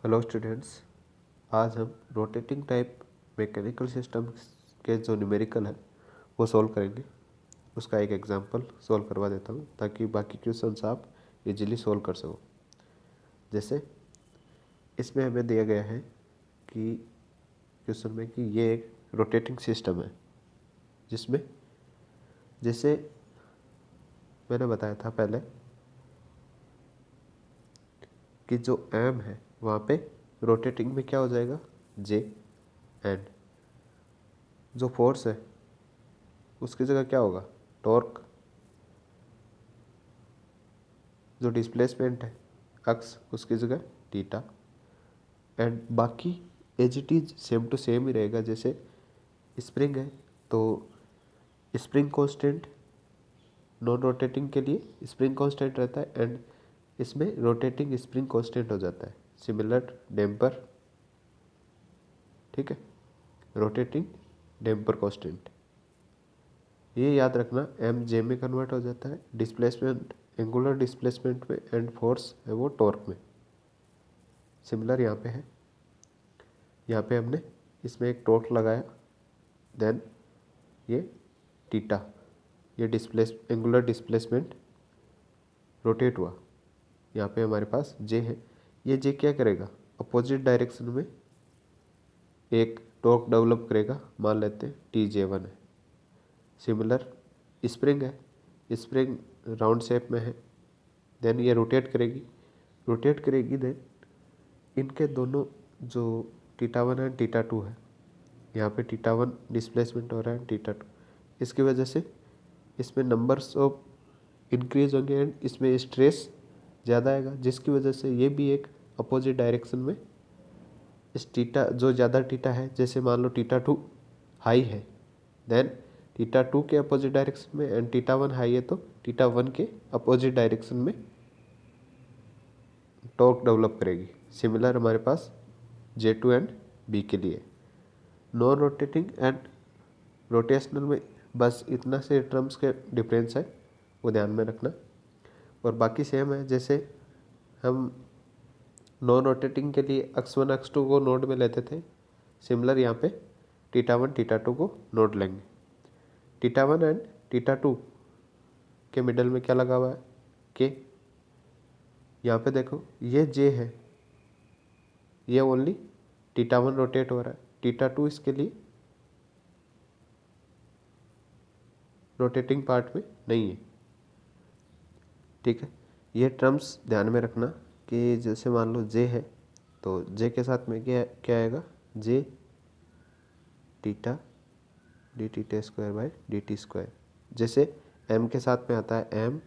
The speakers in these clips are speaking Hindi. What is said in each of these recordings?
हेलो स्टूडेंट्स, आज हम रोटेटिंग टाइप मैकेनिकल सिस्टम के जो न्यूमेरिकल है वो सॉल्व करेंगे। उसका एक एग्जांपल सॉल्व करवा देता हूँ ताकि बाकी क्वेश्चंस आप इजीली सॉल्व कर सको। जैसे इसमें हमें दिया गया है कि क्वेश्चन में कि ये एक रोटेटिंग सिस्टम है जिसमें जैसे मैंने बताया था पहले कि जो एम है वहाँ पे रोटेटिंग में क्या हो जाएगा जे, एंड जो फोर्स है उसकी जगह क्या होगा टॉर्क, जो डिस्प्लेसमेंट है अक्स उसकी जगह थीटा, एंड बाकी as it is same to same ही रहेगा। जैसे स्प्रिंग है तो स्प्रिंग कांस्टेंट नॉन रोटेटिंग के लिए स्प्रिंग कांस्टेंट रहता है एंड इसमें रोटेटिंग स्प्रिंग कांस्टेंट हो जाता है। सिमिलर डैम्पर, ठीक है, रोटेटिंग डैम्पर कांस्टेंट, ये याद रखना एम जे में कन्वर्ट हो जाता है। डिस्प्लेसमेंट एंगुलर डिस्प्लेसमेंट में एंड फोर्स है वो टॉर्क में। सिमिलर यहाँ पे है, यहाँ पे हमने इसमें एक टॉर्क लगाया, देन ये थीटा, ये एंगुलर डिस्प्लेसमेंट रोटेट हुआ। यहाँ पे हमारे पास जे है, ये जे क्या करेगा अपोजिट डायरेक्शन में एक टॉर्क डेवलप करेगा, मान लेते हैं टी जे वन है। सिमिलर स्प्रिंग है, स्प्रिंग राउंड शेप में है, देन ये रोटेट करेगी देन इनके दोनों जो theta one and theta two है, यहाँ पे थीटा वन डिस्प्लेसमेंट हो रहा है थीटा टू, इसकी वजह से इसमें नंबर्स ऑफ इंक्रीज होंगे एंड इसमें स्ट्रेस ज़्यादा आएगा, जिसकी वजह से ये भी एक अपोजिट डायरेक्शन में इस थीटा जो ज़्यादा थीटा है, जैसे मान लो थीटा टू हाई है देन थीटा टू के अपोजिट डायरेक्शन में, एंड थीटा वन हाई है तो थीटा वन के अपोजिट डायरेक्शन में टॉर्क डेवलप करेगी। सिमिलर हमारे पास जे टू एंड बी के लिए। नॉन रोटेटिंग एंड रोटेशनल में बस इतना से टर्म्स के डिफरेंस है, वो ध्यान में रखना, और बाकी सेम है। जैसे हम नॉन रोटेटिंग के लिए एक्स वन एक्स टू को नोड में लेते थे, सिमिलर यहाँ पे थीटा वन थीटा टू को नोड लेंगे। Theta one and theta two के मिडल में क्या लगा हुआ है के, यहाँ पे देखो ये जे है, ये ओनली थीटा वन रोटेट हो रहा है, थीटा टू इसके लिए रोटेटिंग पार्ट में नहीं है, ठीक है। ये टर्म्स ध्यान में रखना कि जैसे मान लो जे है तो जे के साथ में क्या क्या आएगा, J theta d theta square by d t square. जैसे एम के साथ में आता है M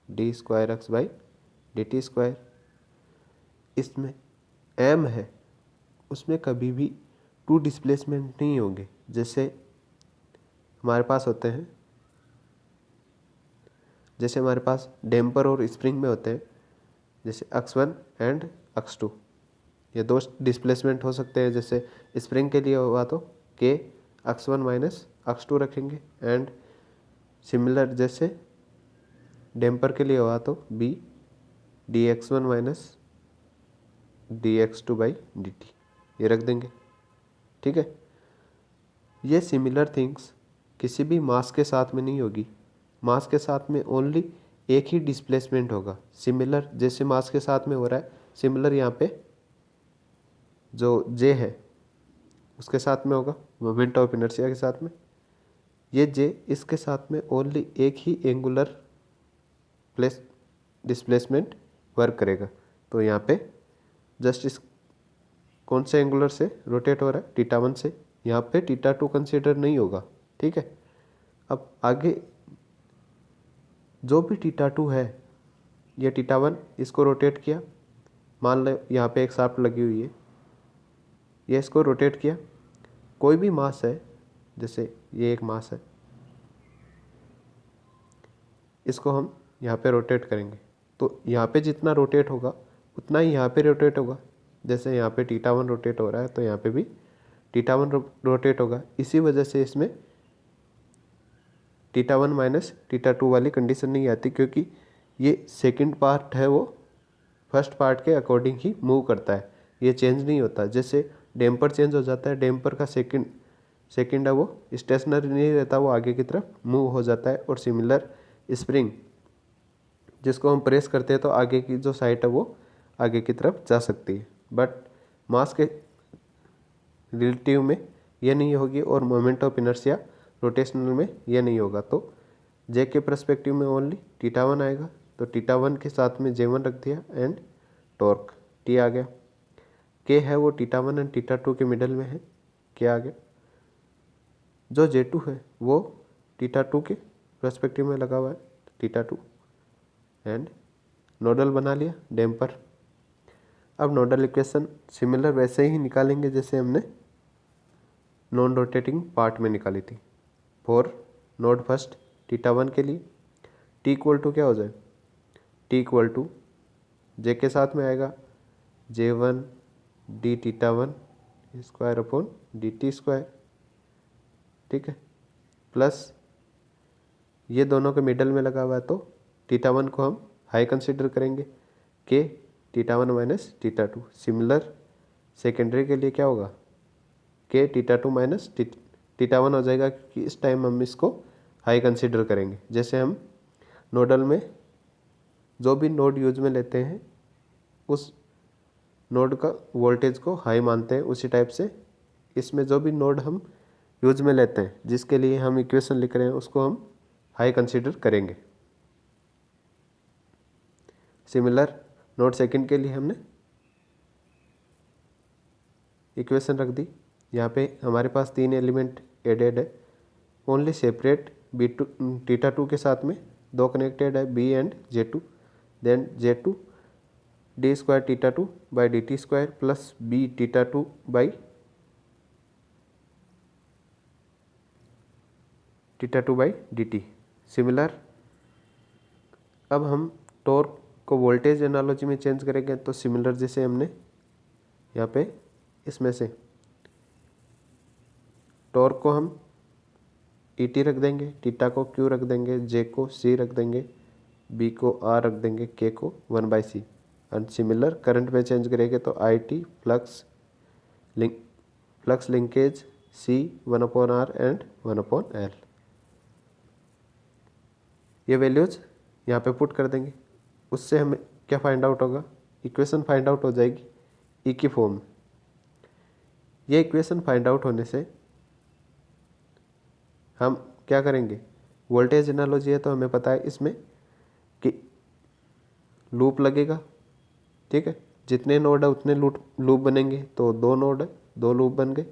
d square x by d t square. इसमें एम है उसमें कभी भी टू डिस्प्लेसमेंट नहीं होंगे, जैसे हमारे पास होते हैं, जैसे हमारे पास डैम्पर और स्प्रिंग में होते हैं, जैसे x one and x two, ये दो डिस्प्लेसमेंट हो सकते हैं। जैसे स्प्रिंग के लिए हुआ तो के x one minus x two रखेंगे, एंड सिमिलर जैसे डैम्पर के लिए हुआ तो b d x one minus d x two by d t, ये रख देंगे, ठीक है। ये सिमिलर थिंग्स किसी भी मास के साथ में नहीं होगी, मास के साथ में ओनली एक ही डिस्प्लेसमेंट होगा। सिमिलर जैसे मास के साथ में हो रहा है, सिमिलर यहाँ पे जो जे है उसके साथ में होगा मोमेंट ऑफ इनर्शिया के साथ में, ये जे इसके साथ में ओनली एक ही एंगुलर प्लेस डिस्प्लेसमेंट वर्क करेगा। तो यहाँ पे जस्ट इस कौन से एंगुलर से रोटेट हो रहा है, थीटा वन से, यहाँ पे थीटा टू कंसीडर नहीं होगा, ठीक है। अब आगे जो भी थीटा टू है, ये थीटा वन इसको रोटेट किया, मान लो यहाँ पे एक शाफ्ट लगी हुई है, ये इसको रोटेट किया। कोई भी मास है, जैसे ये एक मास है, इसको हम यहाँ पे रोटेट करेंगे तो यहाँ पे जितना रोटेट होगा उतना ही यहाँ पे रोटेट होगा। जैसे यहाँ पे थीटा वन रोटेट हो रहा है तो यहाँ पे भी थीटा वन रोटेट होगा। इसी वजह से इसमें theta one minus theta two वाली कंडीशन नहीं आती, क्योंकि ये सेकंड पार्ट है वो फर्स्ट पार्ट के अकॉर्डिंग ही मूव करता है। ये चेंज नहीं होता। जैसे डैम्पर चेंज हो जाता है, डैम्पर का सेकंड है वो स्टेशनरी नहीं रहता, वो आगे की तरफ मूव हो जाता है। और सिमिलर स्प्रिंग जिसको हम प्रेस करते हैं तो आगे की जो साइड है वो आगे की तरफ जा सकती है, बट मास के रिलेटिव में ये नहीं होगी और मोमेंट ऑफ इनर्शिया रोटेशनल में ये नहीं होगा। तो जे के परस्पेक्टिव में ओनली θ1 आएगा, तो θ1 के साथ में J1 रख दिया एंड टॉर्क T आ गया। के है वो θ1 एंड θ2 के मिडल में है, के आ गया। जो J2 है वो θ2 के परस्पेक्टिव में लगा हुआ है, θ2 एंड नोडल बना लिया डैम्पर। अब नोडल इक्वेशन सिमिलर वैसे ही निकालेंगे जैसे हमने नॉन रोटेटिंग पार्ट में निकाली थी। फॉर नोड फर्स्ट θ1 के लिए T इक्वल टू क्या हो जाए, T इक्वल टू जे के साथ में आएगा J1 d θ1 square upon dt square, ठीक है, प्लस ये दोनों के मिडल में लगा हुआ है तो θ1 को हम हाई कंसिडर करेंगे, के θ1 माइनस θ2। सिमिलर सेकेंडरी के लिए क्या होगा, के θ2 माइनस θ1 हो जाएगा, क्योंकि इस टाइम हम इसको हाई कंसिडर करेंगे। जैसे हम नोडल में जो भी नोड यूज में लेते हैं उस नोड का वोल्टेज को हाई मानते हैं, उसी टाइप से इसमें जो भी नोड हम यूज में लेते हैं जिसके लिए हम इक्वेशन लिख रहे हैं उसको हम हाई कंसिडर करेंगे। सिमिलर नोड सेकंड के लिए हमने इक्वेशन रख दी। यहाँ पे हमारे पास 3 एलिमेंट एडेड है, ओनली सेपरेट B2 θ2 के साथ में 2 कनेक्टेड है, B and J2। Then J2 d square θ2 by dt square plus B θ2 by dt। Similar अब हम टॉर्क को वोल्टेज एनालॉजी में चेंज करेंगे, तो सिमिलर जैसे हमने यहाँ पे इसमें से टॉर्क को हम ET रख देंगे, θ को Q रख देंगे, J को C रख देंगे, B को R रख देंगे, K को 1/C। एंड सिमिलर करंट में चेंज करेंगे तो IT flux linkage C 1/R and 1/L। ये वैल्यूज यहाँ पे पुट कर देंगे, उससे हमें क्या फाइंड आउट होगा, इक्वेशन फाइंड आउट हो जाएगी E की फॉर्म में। ये इक्वेशन फाइंड आउट होने से हम क्या करेंगे, वोल्टेज एनालॉजी है तो हमें पता है इसमें कि लूप लगेगा, ठीक है, जितने नोड है उतने लूप बनेंगे, तो 2 नोड है 2 लूप बन गए।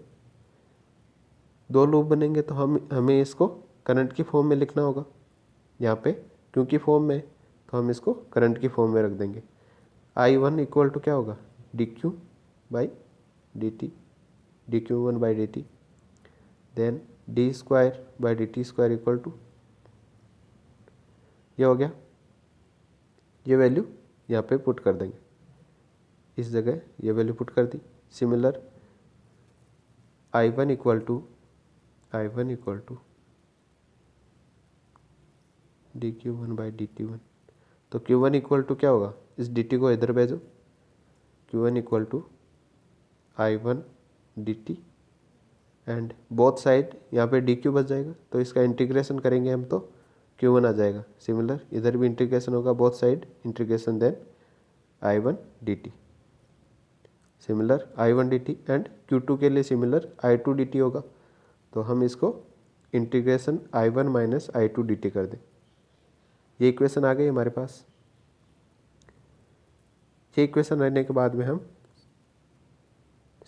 2 लूप बनेंगे तो हमें इसको करंट की फॉर्म में लिखना होगा यहाँ पे, क्योंकि फॉर्म में तो हम इसको करंट की फॉर्म में रख देंगे। I1 इक्वल टू क्या होगा, dq by dt, dq1 by dt, then d square by dt square equal to, ये हो गया। ये वैल्यू यहाँ पे पुट कर देंगे, इस जगह ये वैल्यू पुट कर दी। Similar I1 equal to dq1 by dt1, तो q1 इक्वल टू क्या होगा, इस dt को इधर भेजो, q1 equal to I1 dt and both side यहाँ पे dq बच जाएगा, तो इसका इंटीग्रेशन करेंगे हम तो q1 आ जाएगा। सिमिलर इधर भी इंटीग्रेशन होगा, both side integration, then I1 dt। Similar I1 dt and q2 के लिए सिमिलर I2 dt होगा, तो हम इसको integration I1 minus I2 dt कर दें। ये इक्वेशन आ गई हमारे पास। ये इक्वेशन रहने के बाद में हम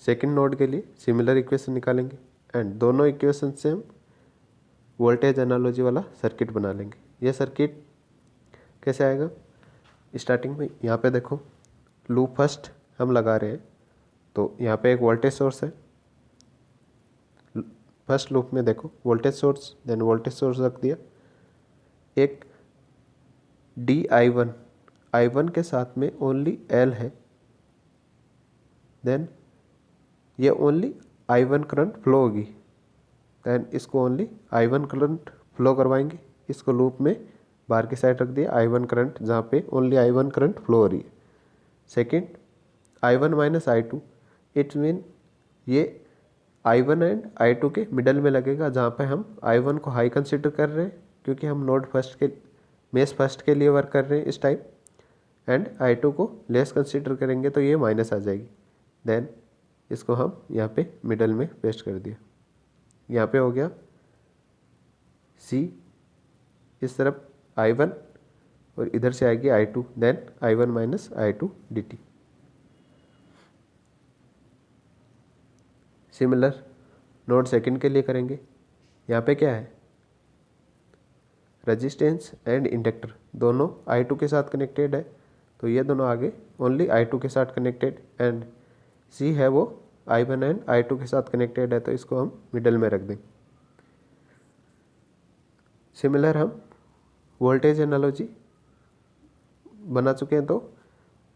सेकंड नोड के लिए सिमिलर इक्वेशन निकालेंगे एंड दोनों इक्वेशन से हम वोल्टेज एनालॉजी वाला सर्किट बना लेंगे। ये सर्किट कैसे आएगा, स्टार्टिंग में यहाँ पे देखो लूप फर्स्ट हम लगा रहे हैं, तो यहाँ पे एक वोल्टेज सोर्स है, फर्स्ट लूप में देखो voltage source, then voltage source रख दिया, एक I1 के साथ में ओनली L है, देन ये ओनली I1 करंट फ्लो होगी, देन इसको ओनली I1 करंट फ्लो करवाएंगे। इसको लूप में बाहर की साइड रख दिया I1 करंट, जहाँ पे ओनली I1 करंट फ्लो हो रही है। Second I1 minus I2, it's mean ये I1 एंड I2 के मिडल में लगेगा, जहाँ पे हम I1 को हाई कंसिडर कर रहे हैं क्योंकि हम नोड फर्स्ट के मेस फर्स्ट के लिए वर्क कर रहे हैं इस टाइम, एंड I2 को लेस कंसिडर करेंगे तो ये माइनस आ जाएगी। देन इसको हम यहाँ पे मिडल में पेस्ट कर दिया। यहाँ पे हो गया C, इस तरफ I1 और इधर से आएगी I2, then I1 minus I2 dt। Similar node second के लिए करेंगे। यहाँ पे क्या है, रेजिस्टेंस एंड इंडक्टर दोनों I2 के साथ कनेक्टेड है, तो ये दोनों आगे ओनली I2 के साथ कनेक्टेड, एंड C है वो I1 एंड I2 के साथ कनेक्टेड है, तो इसको हम मिडल में रख दें। सिमिलर हम वोल्टेज एनालॉजी बना चुके हैं, तो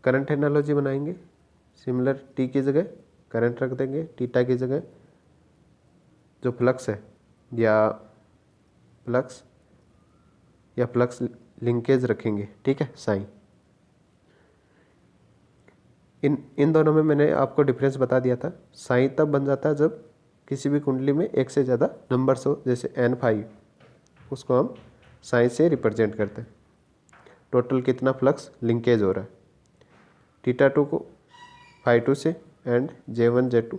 करंट एनालॉजी बनाएंगे। सिमिलर T की जगह करंट रख देंगे, थीटा की जगह जो फ्लक्स है या फ्लक्स लिंकेज रखेंगे, ठीक है, साइन। इन दोनों में मैंने आपको डिफरेंस बता दिया था। साइन तब बन जाता है जब किसी भी कुंडली में एक से ज़्यादा नंबर्स हो, जैसे N5, उसको हम साइन से रिप्रेजेंट करते हैं। टोटल कितना फ्लक्स लिंकेज हो रहा है, θ2 को φ2 से एंड J1 J2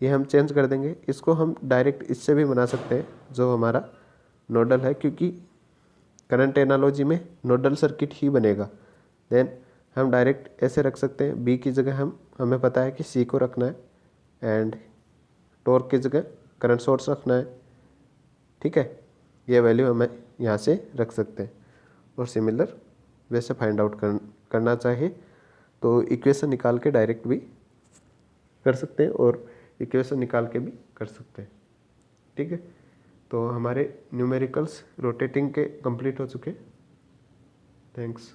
ये हम चेंज कर देंगे। इसको हम डायरेक्ट इससे भी बना सकते हैं जो हमारा नोडल है, क्योंकि करंट एनालॉजी में नोडल सर्किट ही बनेगा। देन हम डायरेक्ट ऐसे रख सकते हैं, B की जगह हमें पता है कि C को रखना है, एंड टॉर्क की जगह करंट सोर्स रखना है, ठीक है। ये वैल्यू हमें यहाँ से रख सकते हैं। और सिमिलर वैसे फाइंड आउट करना चाहिए तो इक्वेशन निकाल के डायरेक्ट भी कर सकते हैं और इक्वेशन निकाल के भी कर सकते हैं, ठीक है। तो हमारे न्यूमेरिकल्स रोटेटिंग के कंप्लीट हो चुके। थैंक्स।